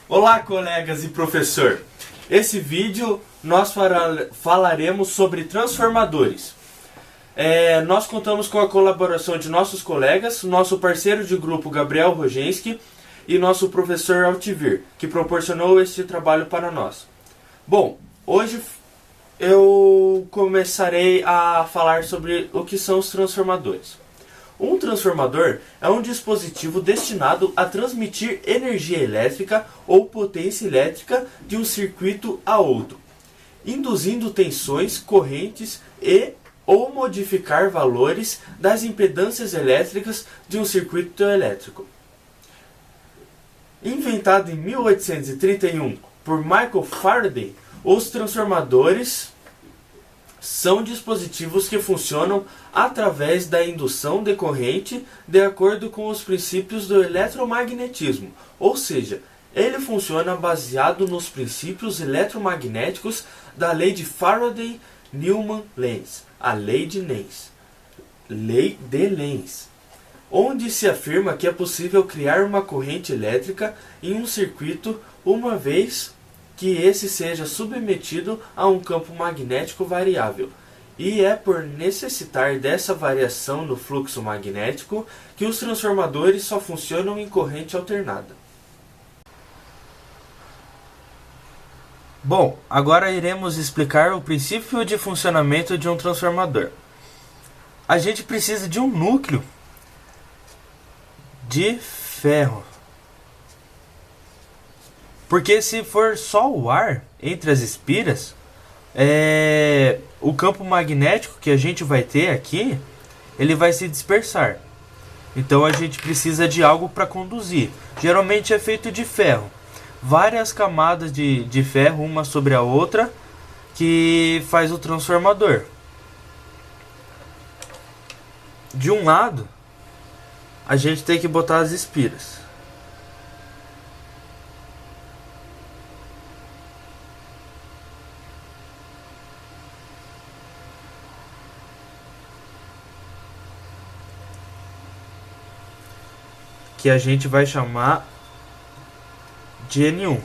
Olá, colegas e professor. Esse vídeo nós falaremos sobre transformadores. Nós contamos com a colaboração de nossos colegas, nosso parceiro de grupo Gabriel Rogenski e nosso professor Altivir, que proporcionou este trabalho para nós. Bom, hoje eu começarei a falar sobre o que são os transformadores. Um transformador é um dispositivo destinado a transmitir energia elétrica ou potência elétrica de um circuito a outro, induzindo tensões, correntes ou modificar valores das impedâncias elétricas de um circuito elétrico. Inventado em 1831 por Michael Faraday, os transformadores são dispositivos que funcionam através da indução de corrente de acordo com os princípios do eletromagnetismo, ou seja, ele funciona baseado nos princípios eletromagnéticos da lei de Faraday-Newman-Lenz, a lei de Lenz, onde se afirma que é possível criar uma corrente elétrica em um circuito uma vez que esse seja submetido a um campo magnético variável. E é por necessitar dessa variação no fluxo magnético que os transformadores só funcionam em corrente alternada. Bom, agora iremos explicar o princípio de funcionamento de um transformador. A gente precisa de um núcleo de ferro. Porque se for só o ar entre as espiras, o campo magnético que a gente vai ter aqui, ele vai se dispersar. Então a gente precisa de algo para conduzir. Geralmente é feito de ferro. Várias camadas de ferro, uma sobre a outra, que faz o transformador. De um lado, a gente tem que botar as espiras. Que a gente vai chamar de N1,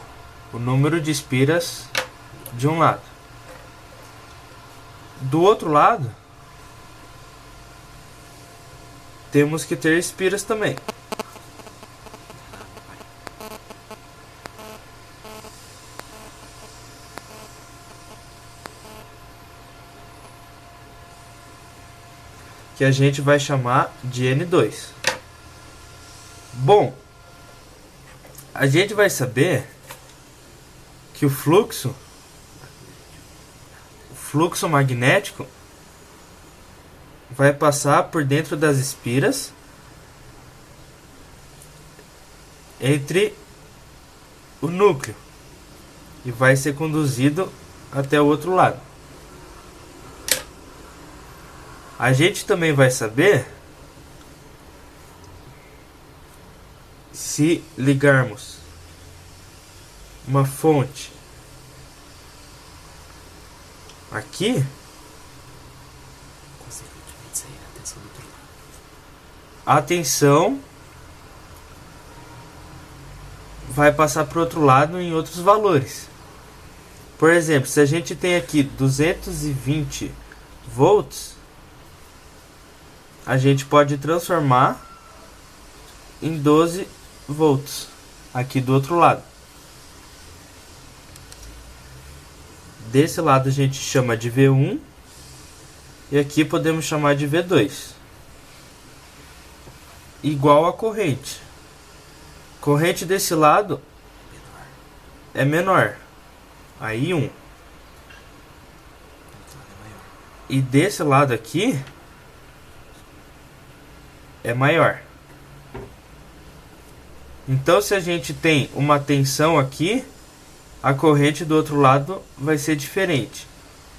o número de espiras de um lado. Do outro lado, temos que ter espiras também. Que a gente vai chamar de N2. Bom, a gente vai saber que o fluxo magnético vai passar por dentro das espiras entre o núcleo e vai ser conduzido até o outro lado. A gente também vai saber se ligarmos uma fonte aqui, a tensão vai passar para o outro lado em outros valores. Por exemplo, se a gente tem aqui 220 volts, a gente pode transformar em 12 volts aqui do outro lado. Desse lado a gente chama de V1 e aqui podemos chamar de V2. Igual a corrente. Corrente desse lado é menor, aí 1. E desse lado aqui é maior. Então, se a gente tem uma tensão aqui, a corrente do outro lado vai ser diferente.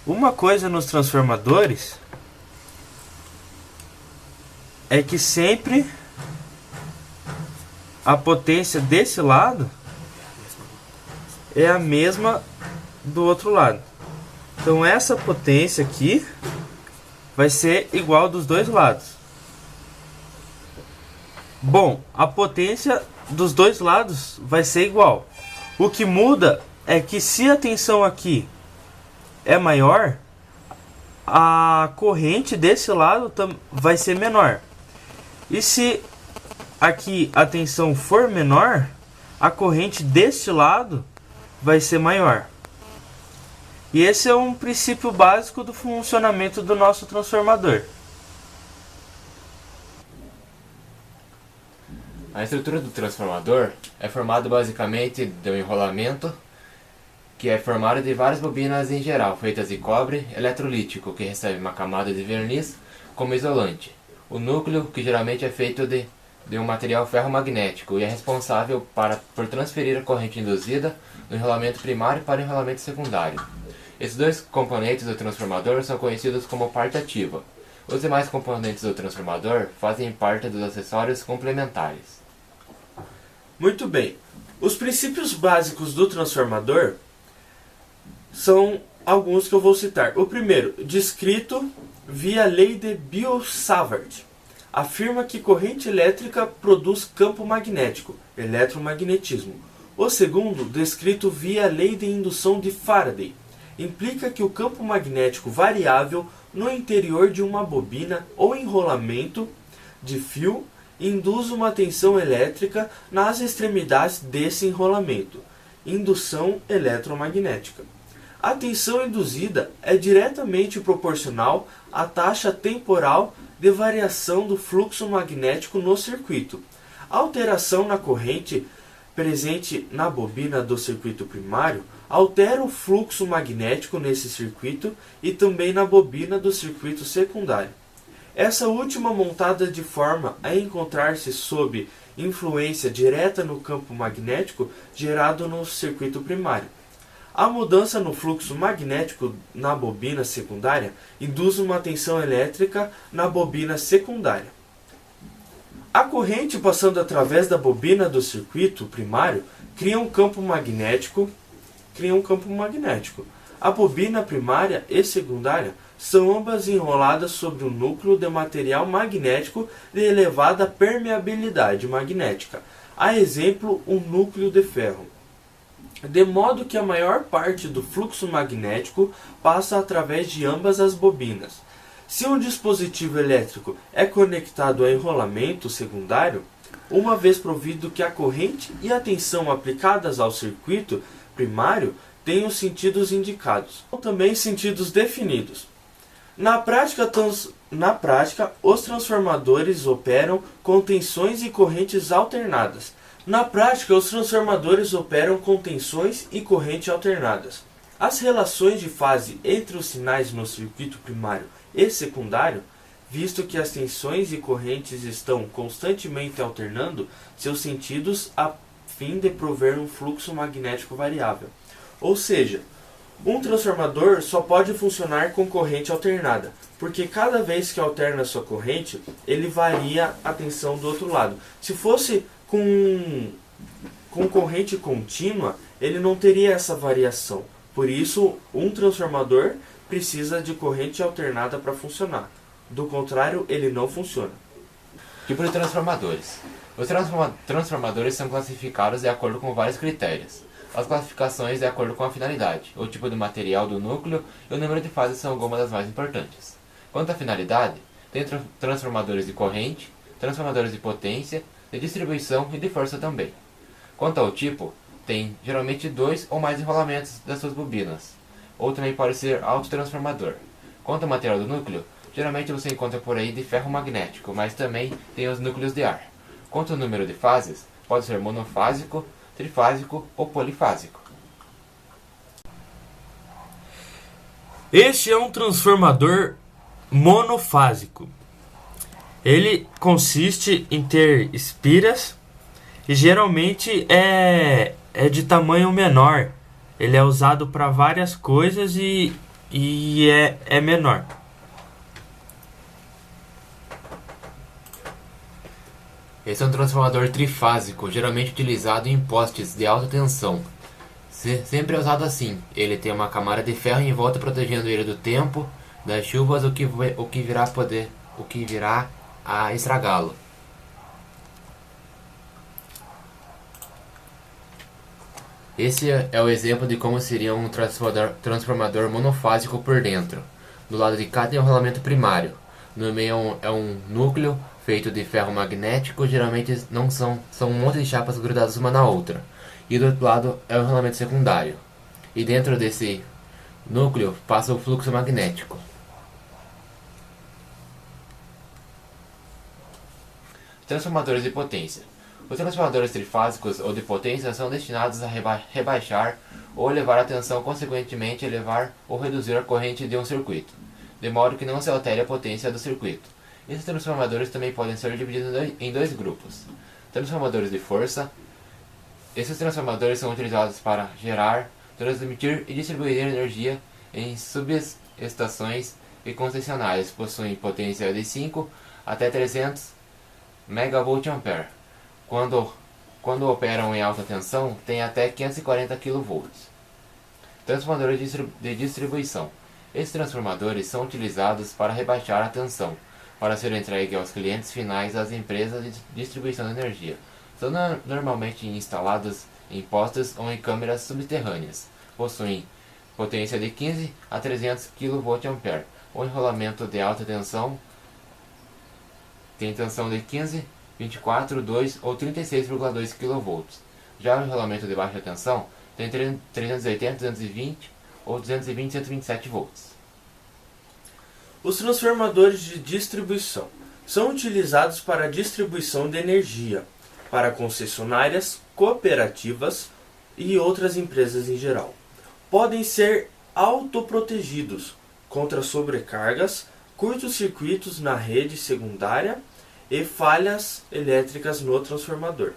Uma coisa nos transformadores é que sempre a potência desse lado é a mesma do outro lado. Então, essa potência aqui vai ser igual dos dois lados. Bom, a potência dos dois lados vai ser igual. O que muda é que se a tensão aqui é maior, a corrente desse lado vai ser menor. E se aqui a tensão for menor, a corrente deste lado vai ser maior. E esse é um princípio básico do funcionamento do nosso transformador. A estrutura do transformador é formada basicamente de um enrolamento, que é formado de várias bobinas em geral, feitas de cobre eletrolítico, que recebe uma camada de verniz como isolante. O núcleo, que geralmente é feito de um material ferromagnético e é responsável por transferir a corrente induzida do enrolamento primário para o enrolamento secundário. Esses dois componentes do transformador são conhecidos como parte ativa. Os demais componentes do transformador fazem parte dos acessórios complementares. Muito bem. Os princípios básicos do transformador são alguns que eu vou citar. O primeiro, descrito via lei de Biot-Savart, afirma que corrente elétrica produz campo magnético, eletromagnetismo. O segundo, descrito via lei de indução de Faraday, implica que o campo magnético variável no interior de uma bobina ou enrolamento de fio induz uma tensão elétrica nas extremidades desse enrolamento, indução eletromagnética. A tensão induzida é diretamente proporcional à taxa temporal de variação do fluxo magnético no circuito. A alteração na corrente presente na bobina do circuito primário altera o fluxo magnético nesse circuito e também na bobina do circuito secundário. Essa última montada de forma a encontrar-se sob influência direta no campo magnético gerado no circuito primário. A mudança no fluxo magnético na bobina secundária induz uma tensão elétrica na bobina secundária. A corrente passando através da bobina do circuito primário cria um campo magnético. A bobina primária e secundária são ambas enroladas sobre um núcleo de material magnético de elevada permeabilidade magnética, a exemplo, um núcleo de ferro, de modo que a maior parte do fluxo magnético passa através de ambas as bobinas. Se um dispositivo elétrico é conectado a enrolamento secundário, uma vez provido que a corrente e a tensão aplicadas ao circuito primário têm os sentidos indicados, ou também sentidos definidos. Na prática, os transformadores operam com tensões e correntes alternadas. As relações de fase entre os sinais no circuito primário e secundário, visto que as tensões e correntes estão constantemente alternando seus sentidos a fim de prover um fluxo magnético variável. Ou seja, um transformador só pode funcionar com corrente alternada, porque cada vez que alterna sua corrente, ele varia a tensão do outro lado. Se fosse com corrente contínua, ele não teria essa variação. Por isso, um transformador precisa de corrente alternada para funcionar. Do contrário, ele não funciona. Tipo de transformadores. Os transformadores são classificados de acordo com vários critérios. As classificações de acordo com a finalidade, o tipo de material do núcleo e o número de fases são algumas das mais importantes. Quanto à finalidade, tem transformadores de corrente, transformadores de potência, de distribuição e de força também. Quanto ao tipo, tem geralmente 2 ou mais enrolamentos das suas bobinas, ou também pode ser autotransformador. Quanto ao material do núcleo, geralmente você encontra por aí de ferro magnético, mas também tem os núcleos de ar. Quanto ao número de fases, pode ser monofásico, trifásico ou polifásico. Este é um transformador monofásico. Ele consiste em ter espiras e geralmente é de tamanho menor. Ele é usado para várias coisas e é menor. Esse é um transformador trifásico, geralmente utilizado em postes de alta tensão. Sempre é usado assim. Ele tem uma camada de ferro em volta protegendo ele do tempo, das chuvas, o que virá a estragá-lo. Esse é o exemplo de como seria um transformador monofásico por dentro. Do lado de cada enrolamento primário. No meio é um núcleo feito de ferro magnético, geralmente não são um monte de chapas grudadas uma na outra. E do outro lado é o enrolamento secundário. E dentro desse núcleo passa o fluxo magnético. Transformadores de potência. Os transformadores trifásicos ou de potência são destinados a rebaixar ou elevar a tensão, consequentemente elevar ou reduzir a corrente de um circuito, de modo que não se altere a potência do circuito. Esses transformadores também podem ser divididos em dois grupos. Transformadores de força. Esses transformadores são utilizados para gerar, transmitir e distribuir energia em subestações e concessionárias. Possuem potência de 5 até 300 MVA. Quando operam em alta tensão, têm até 540 kV. Transformadores de distribuição. Esses transformadores são utilizados para rebaixar a tensão, para ser entregue aos clientes finais das empresas de distribuição de energia. São normalmente instalados em postes ou em câmeras subterrâneas. Possuem potência de 15 a 300 kVA. O enrolamento de alta tensão tem tensão de 15, 24, 2 ou 36,2 kV. Já o enrolamento de baixa tensão tem 380, 220 ou 220, 127 volts. Os transformadores de distribuição são utilizados para a distribuição de energia para concessionárias, cooperativas e outras empresas em geral. Podem ser autoprotegidos contra sobrecargas, curtos-circuitos na rede secundária e falhas elétricas no transformador.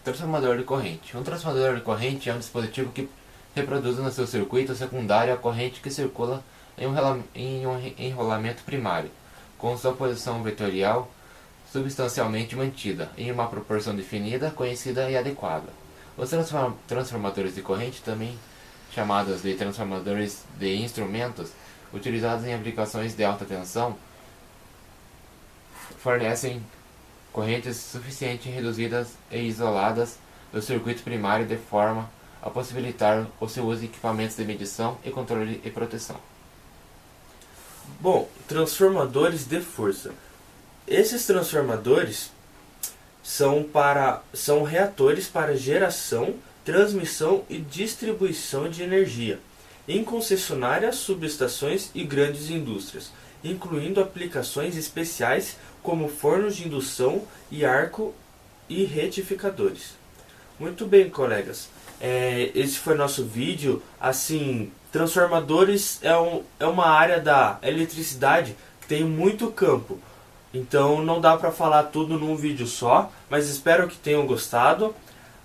Transformador de corrente. Um transformador de corrente é um dispositivo que reproduz no seu circuito secundário a corrente que circula em um enrolamento primário, com sua posição vetorial substancialmente mantida, em uma proporção definida, conhecida e adequada. Os transformadores de corrente, também chamados de transformadores de instrumentos, utilizados em aplicações de alta tensão, fornecem correntes suficientemente reduzidas e isoladas do circuito primário de forma a possibilitar o seu uso em equipamentos de medição e controle e proteção. Bom, transformadores de força. Esses transformadores são reatores para geração, transmissão e distribuição de energia em concessionárias, subestações e grandes indústrias, incluindo aplicações especiais como fornos de indução e arco e retificadores. Muito bem, colegas. Esse foi nosso vídeo. Assim, transformadores é uma área da eletricidade que tem muito campo. Então não dá para falar tudo num vídeo só, mas espero que tenham gostado.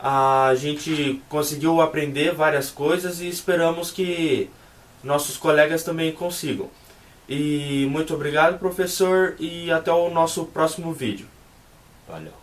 A gente conseguiu aprender várias coisas e esperamos que nossos colegas também consigam. E muito obrigado, professor, e até o nosso próximo vídeo. Valeu.